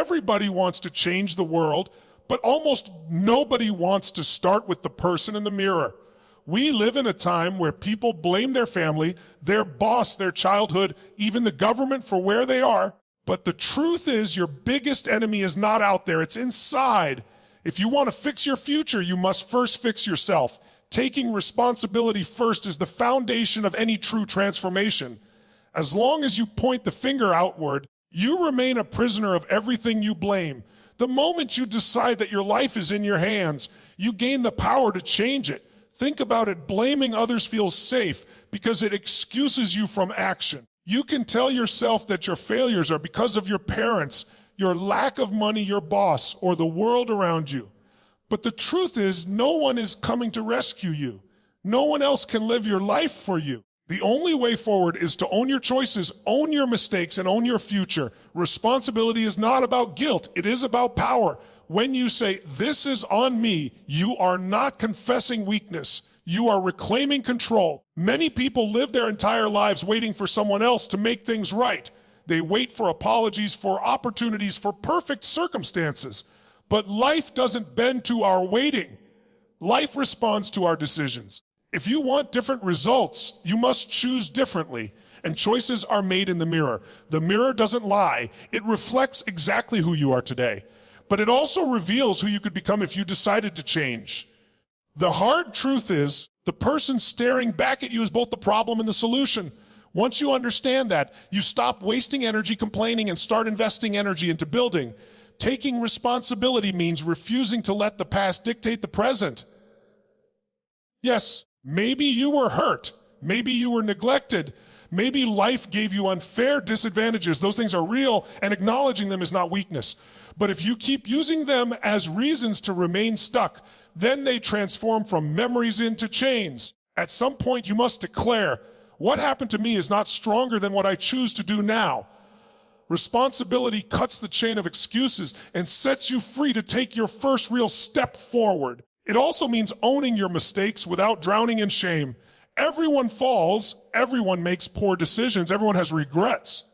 Everybody wants to change the world, but almost nobody wants to start with the person in the mirror. We live in a time where people blame their family, their boss, their childhood, even the government for where they are. But the truth is, your biggest enemy is not out there, it's inside. If you want to fix your future, you must first fix yourself. Taking responsibility first is the foundation of any true transformation. As long as you point the finger outward, you remain a prisoner of everything you blame. The moment you decide that your life is in your hands, you gain the power to change it. Think about it, blaming others feels safe because it excuses you from action. You can tell yourself that your failures are because of your parents, your lack of money, your boss, or the world around you. But the truth is, no one is coming to rescue you. No one else can live your life for you. The only way forward is to own your choices, own your mistakes, and own your future. Responsibility is not about guilt, it is about power. When you say, "This is on me," you are not confessing weakness. You are reclaiming control. Many people live their entire lives waiting for someone else to make things right. They wait for apologies, for opportunities, for perfect circumstances. But life doesn't bend to our waiting. Life responds to our decisions. If you want different results, you must choose differently. And choices are made in the mirror. The mirror doesn't lie. It reflects exactly who you are today. But it also reveals who you could become if you decided to change. The hard truth is, the person staring back at you is both the problem and the solution. Once you understand that, you stop wasting energy complaining and start investing energy into building. Taking responsibility means refusing to let the past dictate the present. Yes, maybe you were hurt. Maybe you were neglected. Maybe life gave you unfair disadvantages. Those things are real, and acknowledging them is not weakness. But if you keep using them as reasons to remain stuck, then they transform from memories into chains. At some point, you must declare, what happened to me is not stronger than what I choose to do now. Responsibility cuts the chain of excuses and sets you free to take your first real step forward. It also means owning your mistakes without drowning in shame. Everyone falls, everyone makes poor decisions, everyone has regrets.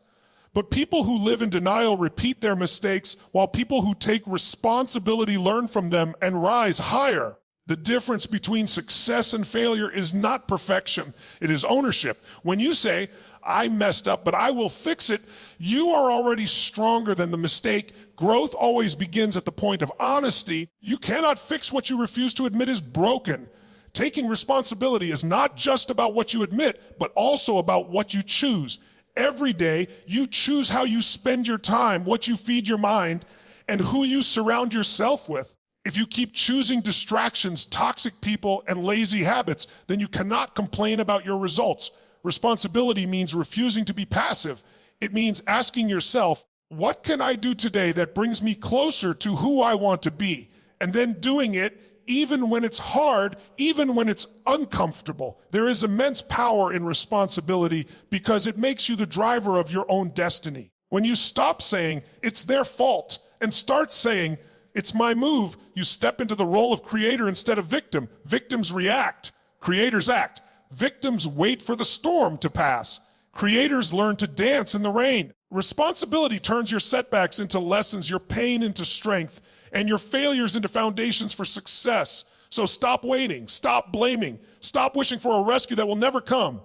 But people who live in denial repeat their mistakes, while people who take responsibility learn from them and rise higher. The difference between success and failure is not perfection, it is ownership. When you say, "I messed up, but I will fix it," you are already stronger than the mistake. Growth always begins at the point of honesty. You cannot fix what you refuse to admit is broken. Taking responsibility is not just about what you admit, but also about what you choose. Every day, you choose how you spend your time, what you feed your mind, and who you surround yourself with. If you keep choosing distractions, toxic people, and lazy habits, then you cannot complain about your results. Responsibility means refusing to be passive. It means asking yourself, what can I do today that brings me closer to who I want to be? And then doing it even when it's hard, even when it's uncomfortable. There is immense power in responsibility because it makes you the driver of your own destiny. When you stop saying, "It's their fault," and start saying, "It's my move," you step into the role of creator instead of victim. Victims react, creators act. Victims wait for the storm to pass. Creators learn to dance in the rain. Responsibility turns your setbacks into lessons, your pain into strength, and your failures into foundations for success. So stop waiting, stop blaming, stop wishing for a rescue that will never come.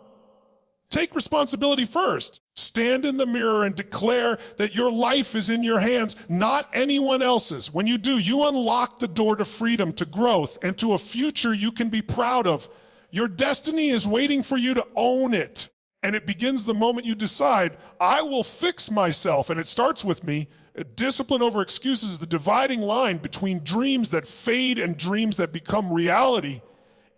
Take responsibility first. Stand in the mirror and declare that your life is in your hands, not anyone else's. When you do, you unlock the door to freedom, to growth, and to a future you can be proud of. Your destiny is waiting for you to own it. And it begins the moment you decide, "I will fix myself," and it starts with me. Discipline over excuses is the dividing line between dreams that fade and dreams that become reality.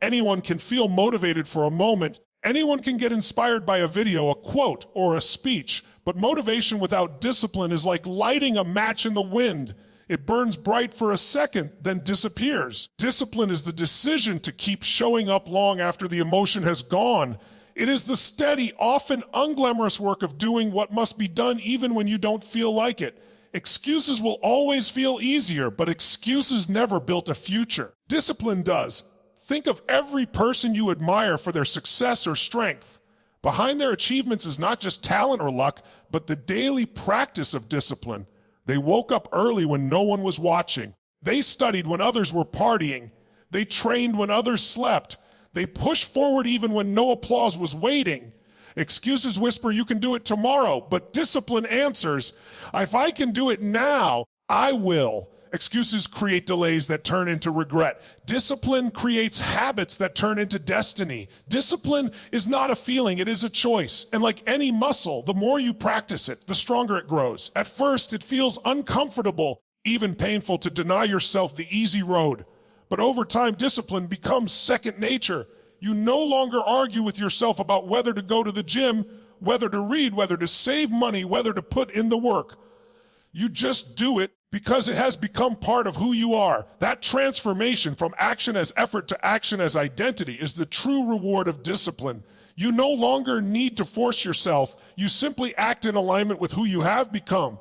Anyone can feel motivated for a moment. Anyone can get inspired by a video, a quote, or a speech. But motivation without discipline is like lighting a match in the wind. It burns bright for a second, then disappears. Discipline is the decision to keep showing up long after the emotion has gone. It is the steady, often unglamorous work of doing what must be done even when you don't feel like it. Excuses will always feel easier, but excuses never built a future. Discipline does. Think of every person you admire for their success or strength. Behind their achievements is not just talent or luck, but the daily practice of discipline. They woke up early when no one was watching. They studied when others were partying. They trained when others slept. They pushed forward even when no applause was waiting. Excuses whisper you can do it tomorrow, but discipline answers, if I can do it now, I will. Excuses create delays that turn into regret. Discipline creates habits that turn into destiny. Discipline is not a feeling, it is a choice. And like any muscle, the more you practice it, the stronger it grows. At first, it feels uncomfortable, even painful to deny yourself the easy road. But over time, discipline becomes second nature. You no longer argue with yourself about whether to go to the gym, whether to read, whether to save money, whether to put in the work. You just do it because it has become part of who you are. That transformation from action as effort to action as identity is the true reward of discipline. You no longer need to force yourself. You simply act in alignment with who you have become.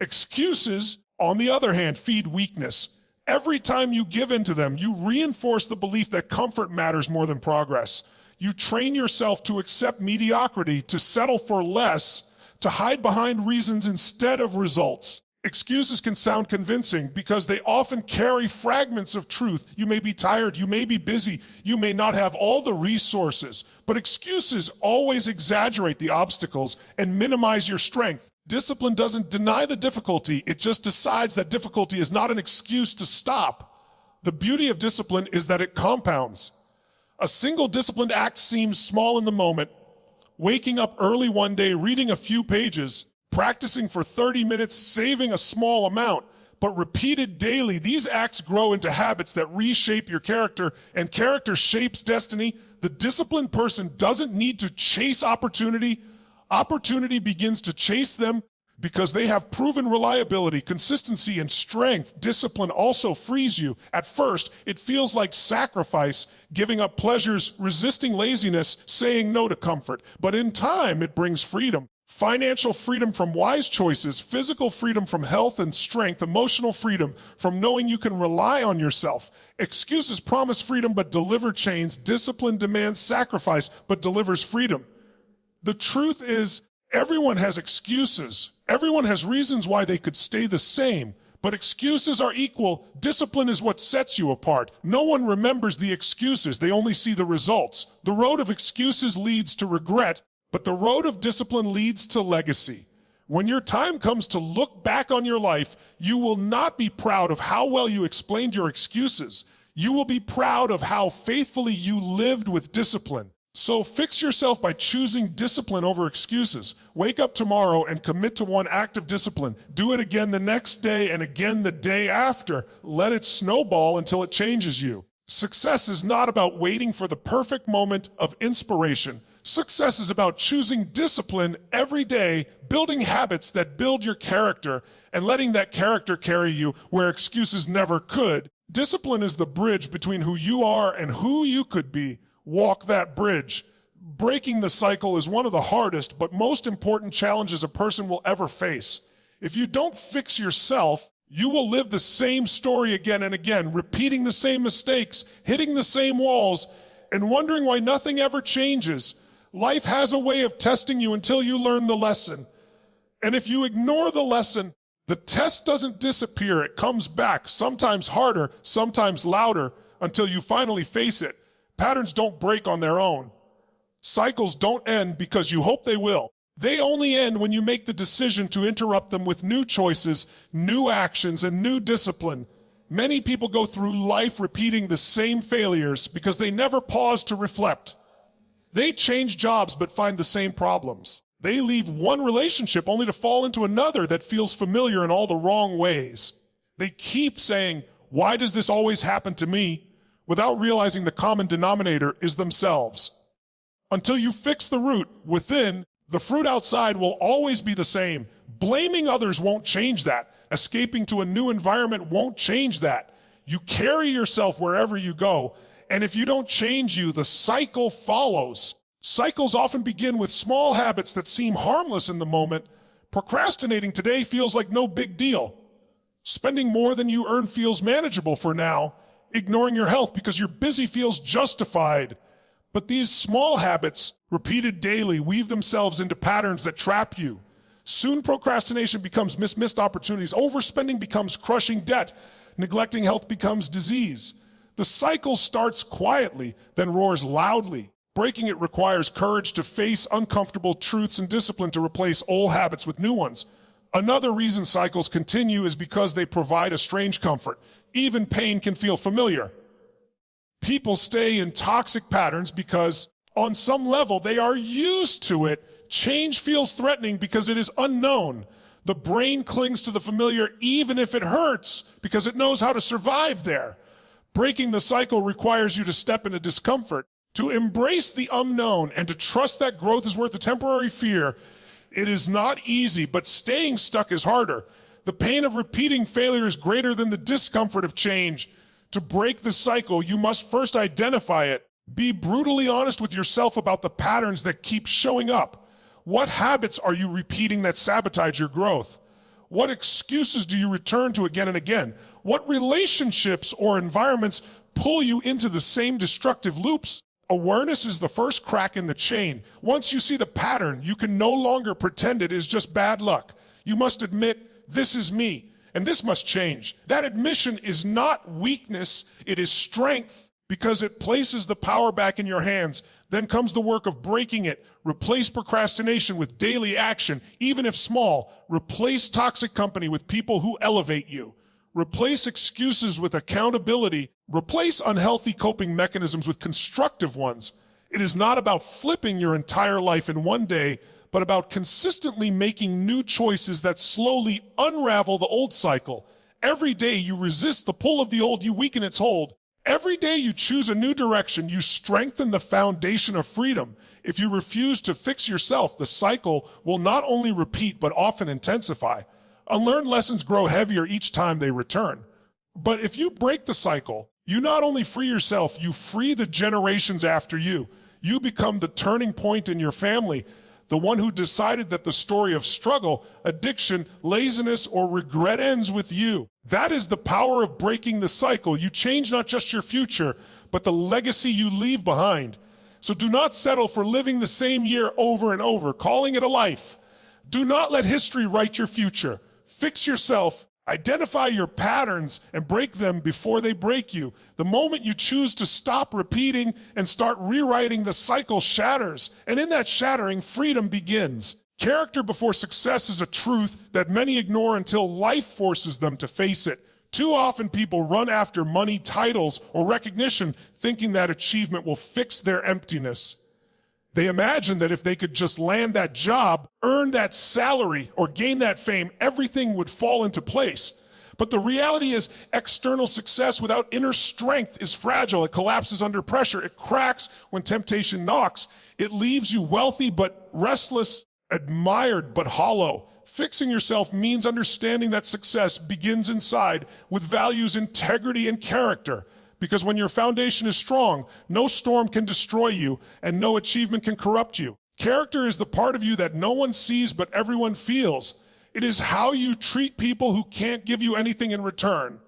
Excuses, on the other hand, feed weakness. Every time you give in to them, you reinforce the belief that comfort matters more than progress. You train yourself to accept mediocrity, to settle for less, to hide behind reasons instead of results. Excuses can sound convincing because they often carry fragments of truth. You may be tired, you may be busy, you may not have all the resources, but excuses always exaggerate the obstacles and minimize your strength. Discipline doesn't deny the difficulty, it just decides that difficulty is not an excuse to stop. The beauty of discipline is that it compounds. A single disciplined act seems small in the moment. Waking up early one day, reading a few pages, practicing for 30 minutes, saving a small amount, but repeated daily, these acts grow into habits that reshape your character, and character shapes destiny. The disciplined person doesn't need to chase opportunity. Opportunity begins to chase them because they have proven reliability, consistency, and strength. Discipline also frees you. At first, it feels like sacrifice, giving up pleasures, resisting laziness, saying no to comfort. But in time, it brings freedom. Financial freedom from wise choices, physical freedom from health and strength, emotional freedom from knowing you can rely on yourself. Excuses promise freedom but deliver chains. Discipline demands sacrifice but delivers freedom. The truth is, everyone has excuses. Everyone has reasons why they could stay the same, but excuses are equal. Discipline is what sets you apart. No one remembers the excuses. They only see the results. The road of excuses leads to regret, but the road of discipline leads to legacy. When your time comes to look back on your life, you will not be proud of how well you explained your excuses. You will be proud of how faithfully you lived with discipline. So fix yourself by choosing discipline over excuses. Wake up tomorrow and commit to one act of discipline. Do it again the next day and again the day after. Let it snowball until it changes you. Success is not about waiting for the perfect moment of inspiration. Success is about choosing discipline every day, building habits that build your character, and letting that character carry you where excuses never could. Discipline is the bridge between who you are and who you could be. Walk that bridge. Breaking the cycle is one of the hardest but most important challenges a person will ever face. If you don't fix yourself, you will live the same story again and again, repeating the same mistakes, hitting the same walls, and wondering why nothing ever changes. Life has a way of testing you until you learn the lesson. And if you ignore the lesson, the test doesn't disappear. It comes back, sometimes harder, sometimes louder, until you finally face it. Patterns don't break on their own. Cycles don't end because you hope they will. They only end when you make the decision to interrupt them with new choices, new actions, and new discipline. Many people go through life repeating the same failures because they never pause to reflect. They change jobs but find the same problems. They leave one relationship only to fall into another that feels familiar in all the wrong ways. They keep saying, "Why does this always happen to me?" without realizing the common denominator is themselves. Until you fix the root within, the fruit outside will always be the same. Blaming others won't change that. Escaping to a new environment won't change that. You carry yourself wherever you go, and if you don't change you, the cycle follows. Cycles often begin with small habits that seem harmless in the moment. Procrastinating today feels like no big deal. Spending more than you earn feels manageable for now. Ignoring your health because you're busy feels justified. But these small habits, repeated daily, weave themselves into patterns that trap you. Soon procrastination becomes missed opportunities. Overspending becomes crushing debt. Neglecting health becomes disease. The cycle starts quietly, then roars loudly. Breaking it requires courage to face uncomfortable truths and discipline to replace old habits with new ones. Another reason cycles continue is because they provide a strange comfort. Even pain can feel familiar. People stay in toxic patterns because, on some level, they are used to it. Change feels threatening because it is unknown. The brain clings to the familiar even if it hurts because it knows how to survive there. Breaking the cycle requires you to step into discomfort, to embrace the unknown, and to trust that growth is worth a temporary fear. It is not easy, but staying stuck is harder. The pain of repeating failure is greater than the discomfort of change. To break the cycle, you must first identify it. Be brutally honest with yourself about the patterns that keep showing up. What habits are you repeating that sabotage your growth? What excuses do you return to again and again? What relationships or environments pull you into the same destructive loops? Awareness is the first crack in the chain. Once you see the pattern, you can no longer pretend it is just bad luck. You must admit, this is me, and this must change. That admission is not weakness, it is strength, because it places the power back in your hands. Then comes the work of breaking it. Replace procrastination with daily action, even if small. Replace toxic company with people who elevate you. Replace excuses with accountability. Replace unhealthy coping mechanisms with constructive ones. It is not about flipping your entire life in one day, but about consistently making new choices that slowly unravel the old cycle. Every day you resist the pull of the old, you weaken its hold. Every day you choose a new direction, you strengthen the foundation of freedom. If you refuse to fix yourself, the cycle will not only repeat, but often intensify. Unlearned lessons grow heavier each time they return. But if you break the cycle, you not only free yourself, you free the generations after you. You become the turning point in your family, the one who decided that the story of struggle, addiction, laziness, or regret ends with you. That is the power of breaking the cycle. You change not just your future, but the legacy you leave behind. So do not settle for living the same year over and over, calling it a life. Do not let history write your future. Fix yourself, identify your patterns, and break them before they break you. The moment you choose to stop repeating and start rewriting, the cycle shatters. And in that shattering, freedom begins. Character before success is a truth that many ignore until life forces them to face it. Too often people run after money, titles, or recognition, thinking that achievement will fix their emptiness. They imagine that if they could just land that job, earn that salary, or gain that fame, everything would fall into place. But the reality is, external success without inner strength is fragile. It collapses under pressure. It cracks when temptation knocks. It leaves you wealthy but restless, admired but hollow. Fixing yourself means understanding that success begins inside with values, integrity, and character. Because when your foundation is strong, no storm can destroy you and no achievement can corrupt you. Character is the part of you that no one sees but everyone feels. It is how you treat people who can't give you anything in return.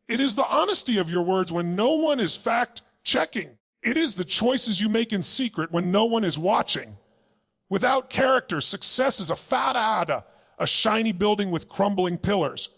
It is the honesty of your words when no one is fact-checking. It is the choices you make in secret when no one is watching. Without character, success is a fadada, a shiny building with crumbling pillars.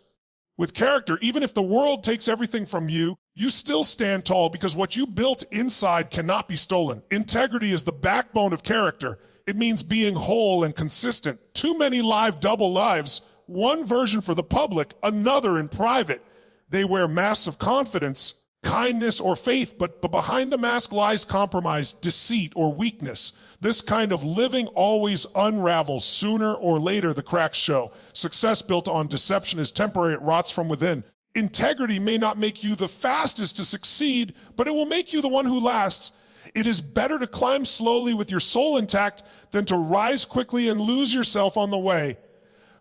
With character, even if the world takes everything from you, you still stand tall because what you built inside cannot be stolen. Integrity is the backbone of character. It means being whole and consistent. Too many live double lives, one version for the public, another in private. They wear masks of confidence, kindness, or faith, but behind the mask lies compromise, deceit, or weakness. This kind of living always unravels. Sooner or later, the cracks show. Success built on deception is temporary. It rots from within. Integrity may not make you the fastest to succeed, but it will make you the one who lasts. It is better to climb slowly with your soul intact than to rise quickly and lose yourself on the way.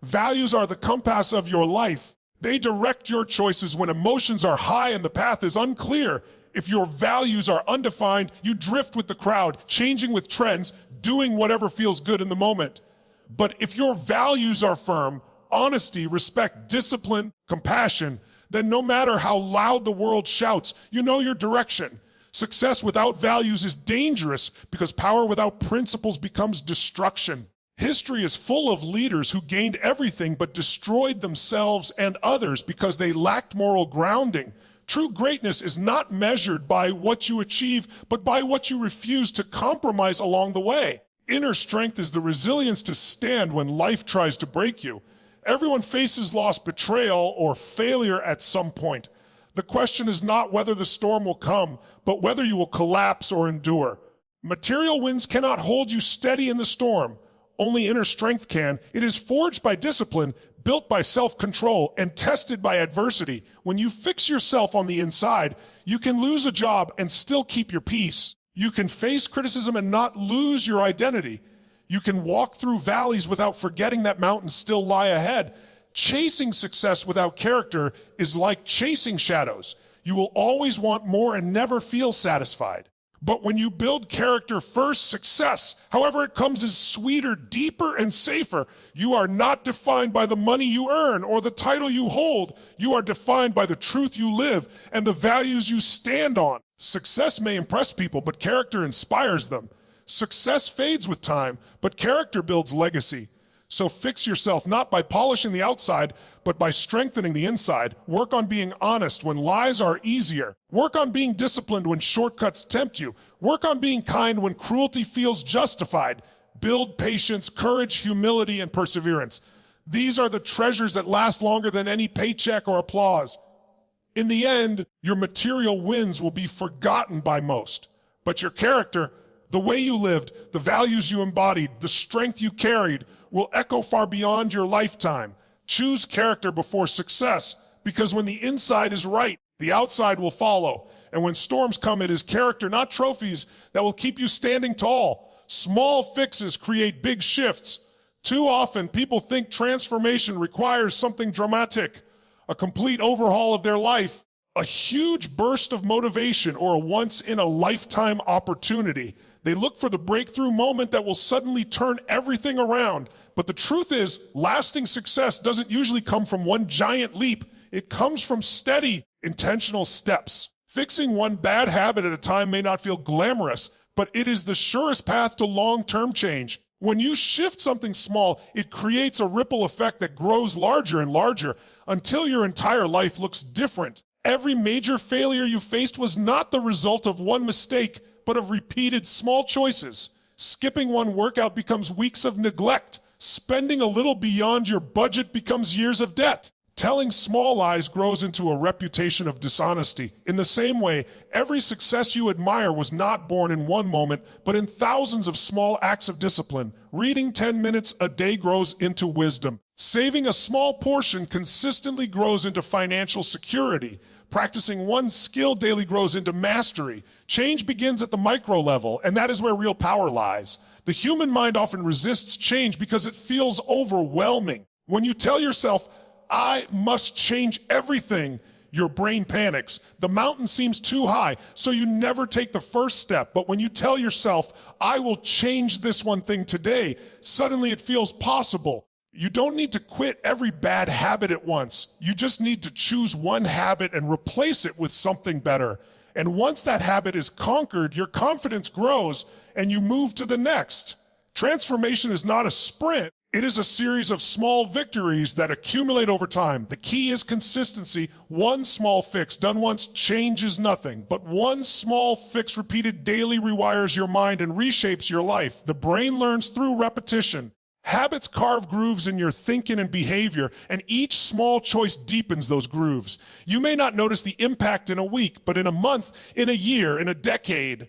Values are the compass of your life. They direct your choices when emotions are high and the path is unclear. If your values are undefined, you drift with the crowd, changing with trends, doing whatever feels good in the moment. But if your values are firm, honesty, respect, discipline, compassion, then no matter how loud the world shouts, you know your direction. Success without values is dangerous because power without principles becomes destruction. History is full of leaders who gained everything but destroyed themselves and others because they lacked moral grounding. True greatness is not measured by what you achieve, but by what you refuse to compromise along the way. Inner strength is the resilience to stand when life tries to break you. Everyone faces loss, betrayal, or failure at some point. The question is not whether the storm will come, but whether you will collapse or endure. Material winds cannot hold you steady in the storm. Only inner strength can. It is forged by discipline, built by self-control, and tested by adversity. When you fix yourself on the inside, you can lose a job and still keep your peace. You can face criticism and not lose your identity. You can walk through valleys without forgetting that mountains still lie ahead. Chasing success without character is like chasing shadows. You will always want more and never feel satisfied. But when you build character first, success, however it comes, is sweeter, deeper, and safer. You are not defined by the money you earn or the title you hold. You are defined by the truth you live and the values you stand on. Success may impress people, but character inspires them. Success fades with time, but character builds legacy. So fix yourself not by polishing the outside, but by strengthening the inside. Work on being honest when lies are easier. Work on being disciplined when shortcuts tempt you. Work on being kind when cruelty feels justified. Build patience, courage, humility, and perseverance. These are the treasures that last longer than any paycheck or applause. In the end, your material wins will be forgotten by most. But your character, the way you lived, the values you embodied, the strength you carried, will echo far beyond your lifetime. Choose character before success, because when the inside is right, the outside will follow. And when storms come, it is character, not trophies, that will keep you standing tall. Small fixes create big shifts. Too often, people think transformation requires something dramatic, a complete overhaul of their life, a huge burst of motivation, or a once-in-a-lifetime opportunity. They look for the breakthrough moment that will suddenly turn everything around. But the truth is, lasting success doesn't usually come from one giant leap. It comes from steady, intentional steps. Fixing one bad habit at a time may not feel glamorous, but it is the surest path to long-term change. When you shift something small, it creates a ripple effect that grows larger and larger until your entire life looks different. Every major failure you faced was not the result of one mistake, but of repeated small choices. Skipping one workout becomes weeks of neglect. Spending a little beyond your budget becomes years of debt. Telling small lies grows into a reputation of dishonesty. In the same way, every success you admire was not born in one moment, but in thousands of small acts of discipline. Reading 10 minutes a day grows into wisdom. Saving a small portion consistently grows into financial security. Practicing one skill daily grows into mastery. Change begins at the micro level, and that is where real power lies. The human mind often resists change because it feels overwhelming. When you tell yourself, I must change everything, your brain panics. The mountain seems too high, so you never take the first step. But when you tell yourself, I will change this one thing today, suddenly it feels possible. You don't need to quit every bad habit at once. You just need to choose one habit and replace it with something better. And once that habit is conquered, your confidence grows and you move to the next. Transformation is not a sprint. It is a series of small victories that accumulate over time. The key is consistency. One small fix done once changes nothing, but one small fix repeated daily rewires your mind and reshapes your life. The brain learns through repetition. Habits carve grooves in your thinking and behavior, and each small choice deepens those grooves. You may not notice the impact in a week, but in a month, in a year, in a decade,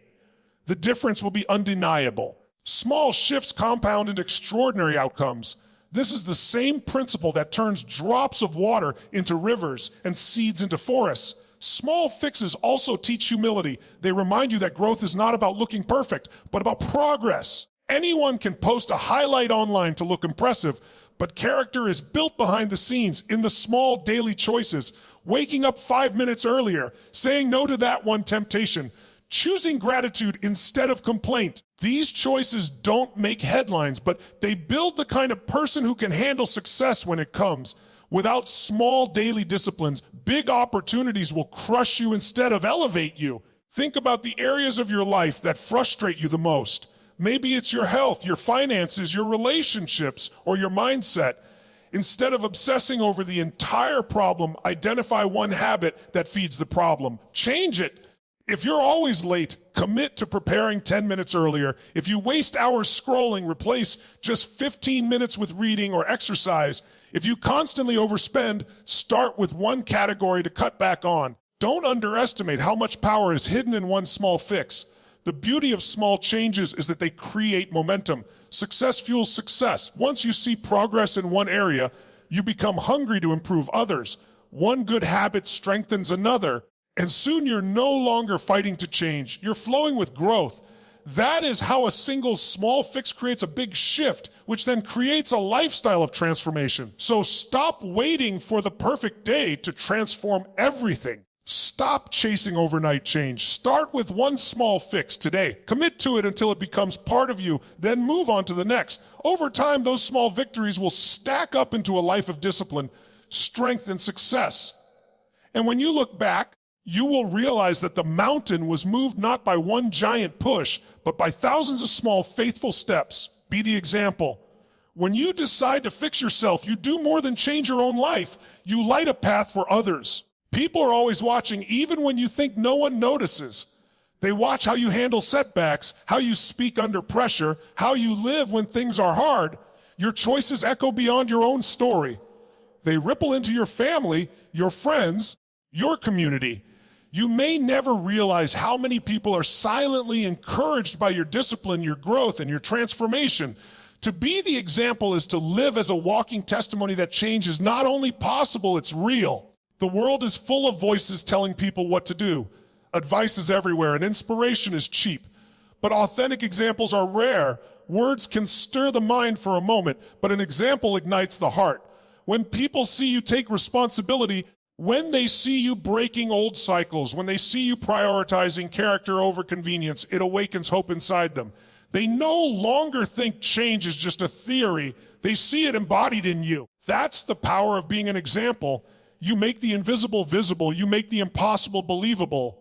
the difference will be undeniable. Small shifts compound into extraordinary outcomes. This is the same principle that turns drops of water into rivers and seeds into forests. Small fixes also teach humility. They remind you that growth is not about looking perfect, but about progress. Anyone can post a highlight online to look impressive, but character is built behind the scenes in the small daily choices. Waking up 5 minutes earlier, saying no to that one temptation, choosing gratitude instead of complaint. These choices don't make headlines, but they build the kind of person who can handle success when it comes. Without small daily disciplines, big opportunities will crush you instead of elevate you. Think about the areas of your life that frustrate you the most. Maybe it's your health, your finances, your relationships, or your mindset. Instead of obsessing over the entire problem, identify one habit that feeds the problem. Change it. If you're always late, commit to preparing 10 minutes earlier. If you waste hours scrolling, replace just 15 minutes with reading or exercise. If you constantly overspend, start with one category to cut back on. Don't underestimate how much power is hidden in one small fix. The beauty of small changes is that they create momentum. Success fuels success. Once you see progress in one area, you become hungry to improve others. One good habit strengthens another, and soon you're no longer fighting to change. You're flowing with growth. That is how a single small fix creates a big shift, which then creates a lifestyle of transformation. So stop waiting for the perfect day to transform everything. Stop chasing overnight change. Start with one small fix today. Commit to it until it becomes part of you, then move on to the next. Over time, those small victories will stack up into a life of discipline, strength, and success. And when you look back, you will realize that the mountain was moved not by one giant push, but by thousands of small, faithful steps. Be the example. When you decide to fix yourself, you do more than change your own life. You light a path for others. People are always watching, even when you think no one notices. They watch how you handle setbacks, how you speak under pressure, how you live when things are hard. Your choices echo beyond your own story. They ripple into your family, your friends, your community. You may never realize how many people are silently encouraged by your discipline, your growth, and your transformation. To be the example is to live as a walking testimony that change is not only possible, it's real. The world is full of voices telling people what to do. Advice is everywhere, and inspiration is cheap. But authentic examples are rare. Words can stir the mind for a moment, but an example ignites the heart. When people see you take responsibility, when they see you breaking old cycles, when they see you prioritizing character over convenience, it awakens hope inside them. They no longer think change is just a theory. They see it embodied in you. That's the power of being an example. You make the invisible visible. You make the impossible believable.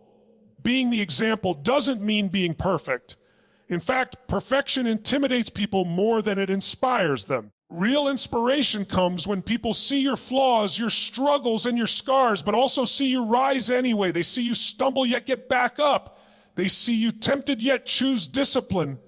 Being the example doesn't mean being perfect. In fact, perfection intimidates people more than it inspires them. Real inspiration comes when people see your flaws, your struggles, and your scars, but also see you rise anyway. They see you stumble yet get back up. They see you tempted yet choose discipline.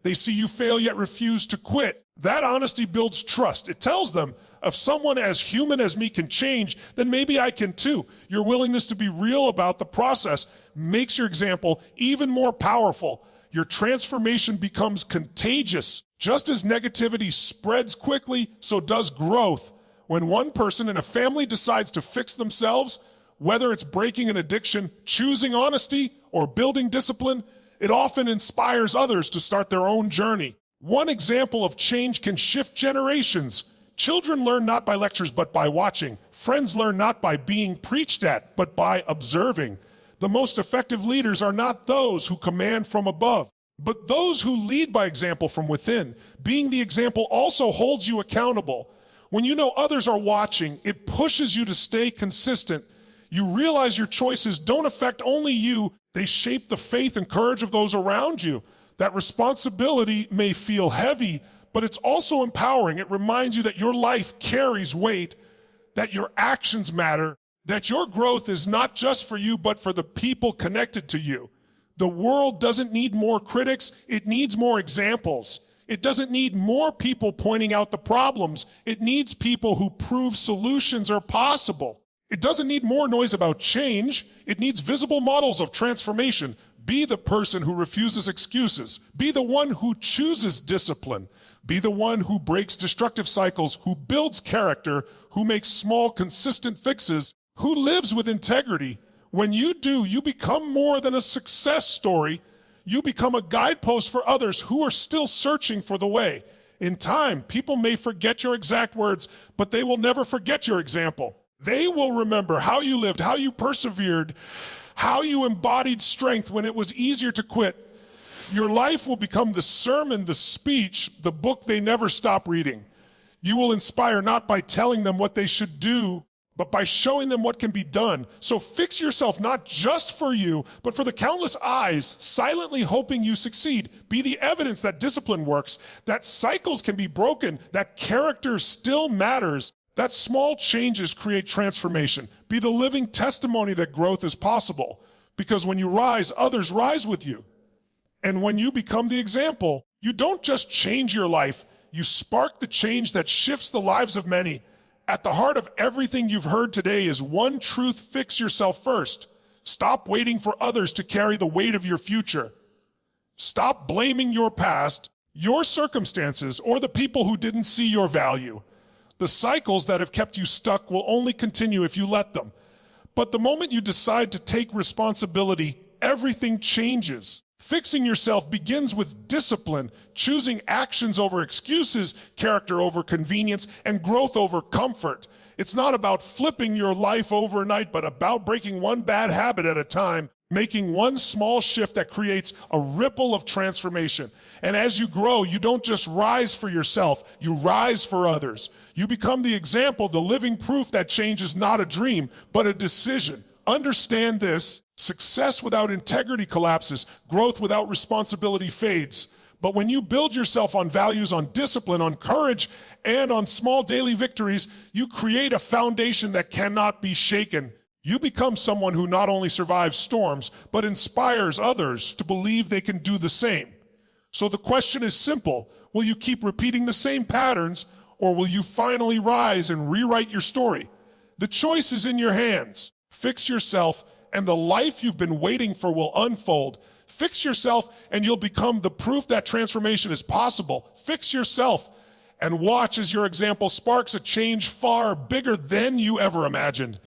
They see you fail yet refuse to quit. That honesty builds trust. It tells them, if someone as human as me can change, then maybe I can too. Your willingness to be real about the process makes your example even more powerful. Your transformation becomes contagious. Just as negativity spreads quickly, so does growth. When one person in a family decides to fix themselves, whether it's breaking an addiction, choosing honesty, or building discipline, it often inspires others to start their own journey. One example of change can shift generations. Children learn not by lectures, but by watching. Friends learn not by being preached at, but by observing. The most effective leaders are not those who command from above, but those who lead by example from within. Being the example also holds you accountable. When you know others are watching, it pushes you to stay consistent. You realize your choices don't affect only you, they shape the faith and courage of those around you. That responsibility may feel heavy, but it's also empowering. It reminds you that your life carries weight, that your actions matter, that your growth is not just for you, but for the people connected to you. The world doesn't need more critics, it needs more examples. It doesn't need more people pointing out the problems. It needs people who prove solutions are possible. It doesn't need more noise about change. It needs visible models of transformation. Be the person who refuses excuses. Be the one who chooses discipline. Be the one who breaks destructive cycles, who builds character, who makes small, consistent fixes, who lives with integrity. When you do, you become more than a success story. You become a guidepost for others who are still searching for the way. In time, people may forget your exact words, but they will never forget your example. They will remember how you lived, how you persevered, how you embodied strength when it was easier to quit. Your life will become the sermon, the speech, the book they never stop reading. You will inspire not by telling them what they should do, but by showing them what can be done. So fix yourself not just for you, but for the countless eyes silently hoping you succeed. Be the evidence that discipline works, that cycles can be broken, that character still matters, that small changes create transformation. Be the living testimony that growth is possible. Because when you rise, others rise with you. And when you become the example, you don't just change your life, you spark the change that shifts the lives of many. At the heart of everything you've heard today is one truth: fix yourself first. Stop waiting for others to carry the weight of your future. Stop blaming your past, your circumstances, or the people who didn't see your value. The cycles that have kept you stuck will only continue if you let them. But the moment you decide to take responsibility, everything changes. Fixing yourself begins with discipline, choosing actions over excuses, character over convenience, and growth over comfort. It's not about flipping your life overnight, but about breaking one bad habit at a time, making one small shift that creates a ripple of transformation. And as you grow, you don't just rise for yourself, you rise for others. You become the example, the living proof that change is not a dream, but a decision. Understand this: success without integrity collapses, growth without responsibility fades. But when you build yourself on values, on discipline, on courage, and on small daily victories, you create a foundation that cannot be shaken. You become someone who not only survives storms, but inspires others to believe they can do the same. So the question is simple: will you keep repeating the same patterns, or will you finally rise and rewrite your story? The choice is in your hands. Fix yourself, and the life you've been waiting for will unfold. Fix yourself, and you'll become the proof that transformation is possible. Fix yourself, and watch as your example sparks a change far bigger than you ever imagined.